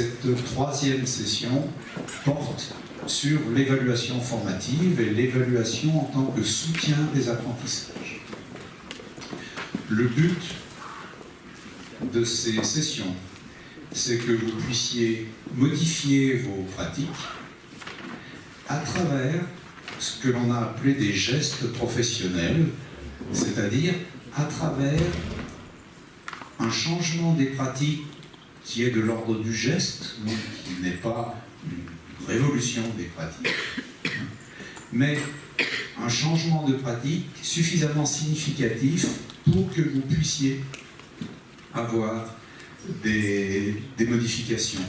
cette troisième session porte sur l'évaluation formative et l'évaluation en tant que soutien des apprentissages. Le but de ces sessions, c'est que vous puissiez modifier vos pratiques à travers ce que l'on a appelé des gestes professionnels, c'est-à-dire à travers un changement des pratiques qui est de l'ordre du geste, donc qui n'est pas une révolution des pratiques, mais un changement de pratique suffisamment significatif pour que vous puissiez avoir des modifications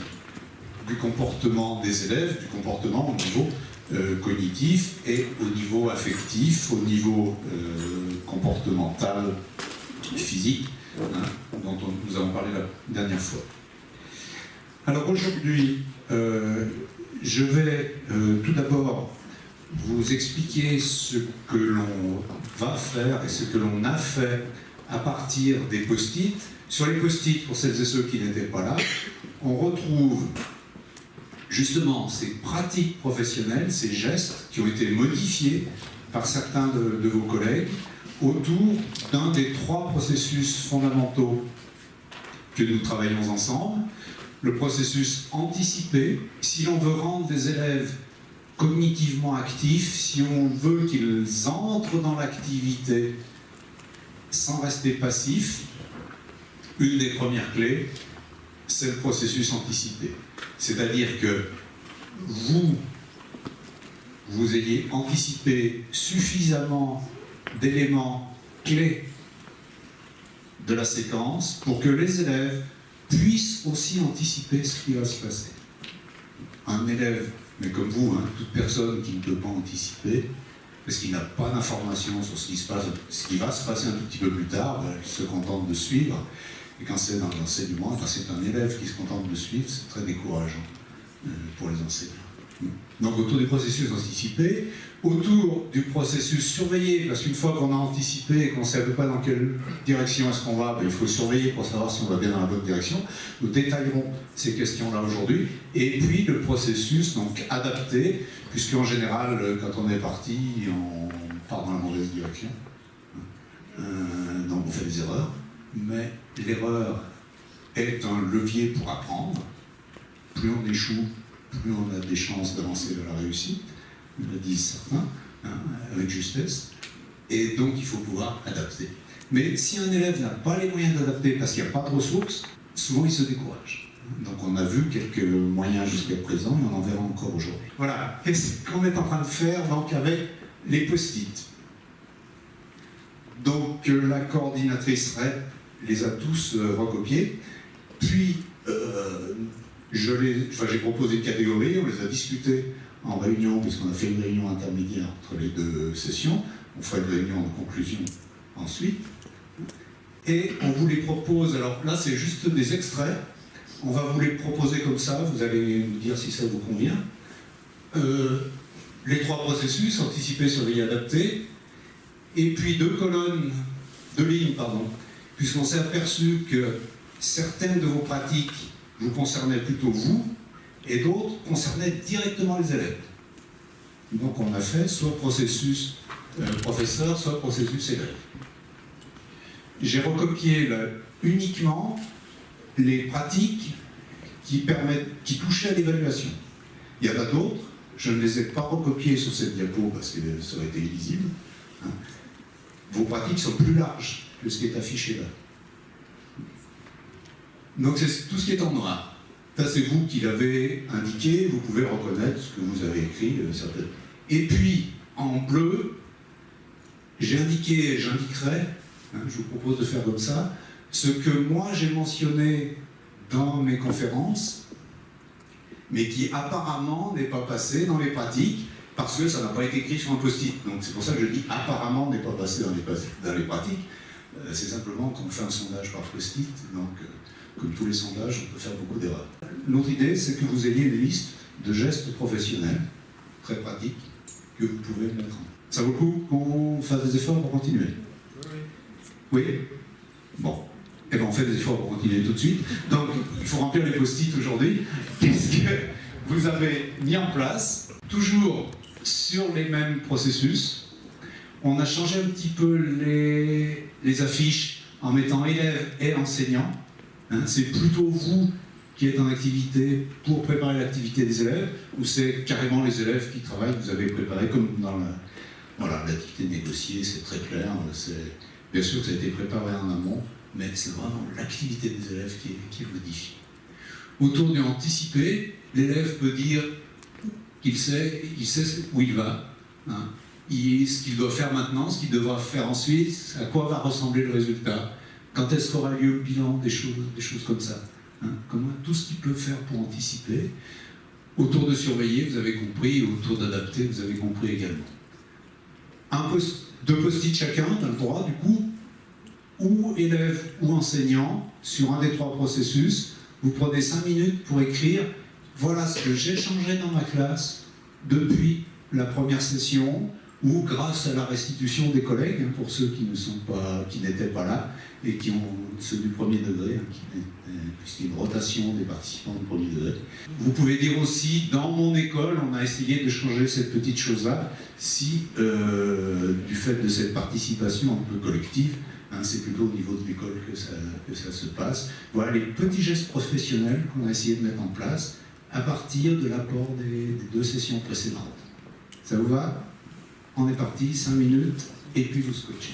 du comportement des élèves, du comportement au niveau cognitif et au niveau affectif, au niveau comportemental, physique, dont nous avons parlé la dernière fois. Alors aujourd'hui, je vais tout d'abord vous expliquer ce que l'on va faire et ce que l'on a fait à partir des post-it. Sur les post-it, pour celles et ceux qui n'étaient pas là, on retrouve justement ces pratiques professionnelles, ces gestes qui ont été modifiés par certains de vos collègues autour d'un des trois processus fondamentaux que nous travaillons ensemble. Le processus anticipé, si l'on veut rendre des élèves cognitivement actifs, si on veut qu'ils entrent dans l'activité sans rester passifs, une des premières clés, c'est le processus anticipé. C'est-à-dire que vous ayez anticipé suffisamment d'éléments clés de la séquence pour que les élèves puissent aussi anticiper ce qui va se passer. Un élève, mais comme vous, toute personne qui ne peut pas anticiper, parce qu'il n'a pas d'informations sur ce qui va se passer un tout petit peu plus tard, il se contente de suivre. Et quand c'est dans l'enseignement, quand c'est un élève qui se contente de suivre, c'est très décourageant pour les enseignants. Donc autour du processus anticipé, autour du processus surveillé, parce qu'une fois qu'on a anticipé et qu'on ne sait à peu près dans quelle direction est-ce qu'on va, il faut surveiller pour savoir si on va bien dans la bonne direction. Nous détaillerons ces questions-là aujourd'hui. Et puis le processus donc adapté, puisqu'en général, quand on est parti, on part dans la mauvaise direction. Donc on fait des erreurs. Mais l'erreur est un levier pour apprendre. Plus on échoue, plus on a des chances d'avancer vers la réussite, le disent certains, avec justesse. Et donc il faut pouvoir adapter. Mais si un élève n'a pas les moyens d'adapter parce qu'il n'y a pas de ressources, souvent il se décourage. Donc on a vu quelques moyens jusqu'à présent, et on en verra encore aujourd'hui. Voilà, qu'est-ce qu'on est en train de faire donc avec les post-it. Donc la coordinatrice REP les a tous recopiés, puis j'ai proposé une catégorie, on les a discutés en réunion, puisqu'on a fait une réunion intermédiaire entre les deux sessions, on fera une réunion de conclusion ensuite, et on vous les propose, alors là c'est juste des extraits, on va vous les proposer comme ça, vous allez nous dire si ça vous convient. Les trois processus, anticiper, surveiller, adapter, et puis deux lignes, puisqu'on s'est aperçu que certaines de vos pratiques vous concernaient plutôt vous, et d'autres concernaient directement les élèves. Donc on a fait soit processus professeur, soit processus élève. J'ai recopié là, uniquement les pratiques qui touchaient à l'évaluation. Il y en a d'autres, je ne les ai pas recopiées sur cette diapo parce que ça aurait été illisible. Vos pratiques sont plus larges que ce qui est affiché là. Donc c'est tout ce qui est en noir. Ça c'est vous qui l'avez indiqué, vous pouvez reconnaître ce que vous avez écrit. Et puis en bleu, j'ai indiqué, j'indiquerai, je vous propose de faire comme ça, ce que moi j'ai mentionné dans mes conférences, mais qui apparemment n'est pas passé dans les pratiques, parce que ça n'a pas été écrit sur un post-it. Donc c'est pour ça que je dis apparemment n'est pas passé dans les pratiques. C'est simplement qu'on fait un sondage par post-it, donc comme tous les sondages, on peut faire beaucoup d'erreurs. L'autre idée, c'est que vous ayez une liste de gestes professionnels, très pratiques, que vous pouvez mettre en. Ça vaut le coup qu'on fasse des efforts pour continuer? Oui. Bon. Eh bien, on fait des efforts pour continuer tout de suite. Donc, il faut remplir les post-it aujourd'hui. Qu'est-ce que vous avez mis en place? Toujours sur les mêmes processus. On a changé un petit peu les affiches en mettant élèves et enseignants. Hein, c'est plutôt vous qui êtes en activité pour préparer l'activité des élèves, ou c'est carrément les élèves qui travaillent, vous avez préparé comme dans l'activité négociée, c'est très clair. Bien sûr que ça a été préparé en amont, mais c'est vraiment l'activité des élèves qui est modifiée. Autour du anticipé, l'élève peut dire qu'il sait où il va, hein, ce qu'il doit faire maintenant, ce qu'il devra faire ensuite, à quoi va ressembler le résultat, quand est-ce qu'aura lieu le bilan, des choses comme ça. Hein, tout ce qu'il peut faire pour anticiper. Autour de surveiller, vous avez compris, et autour d'adapter, vous avez compris également. Deux post-it chacun, on a le droit, du coup, ou élève ou enseignant, sur un des trois processus, vous prenez 5 minutes pour écrire « Voilà ce que j'ai changé dans ma classe depuis la première session » ou grâce à la restitution des collègues, pour ceux qui n'étaient pas là, et qui ont ceux du premier degré, puisqu'il y a une rotation des participants du premier degré. Vous pouvez dire aussi, dans mon école, on a essayé de changer cette petite chose-là, si, du fait de cette participation un peu collective, hein, c'est plutôt au niveau de l'école que ça se passe. Voilà les petits gestes professionnels qu'on a essayé de mettre en place à partir de l'apport des 2 sessions précédentes. Ça vous va? On est parti, 5 minutes, et puis vous scotchez.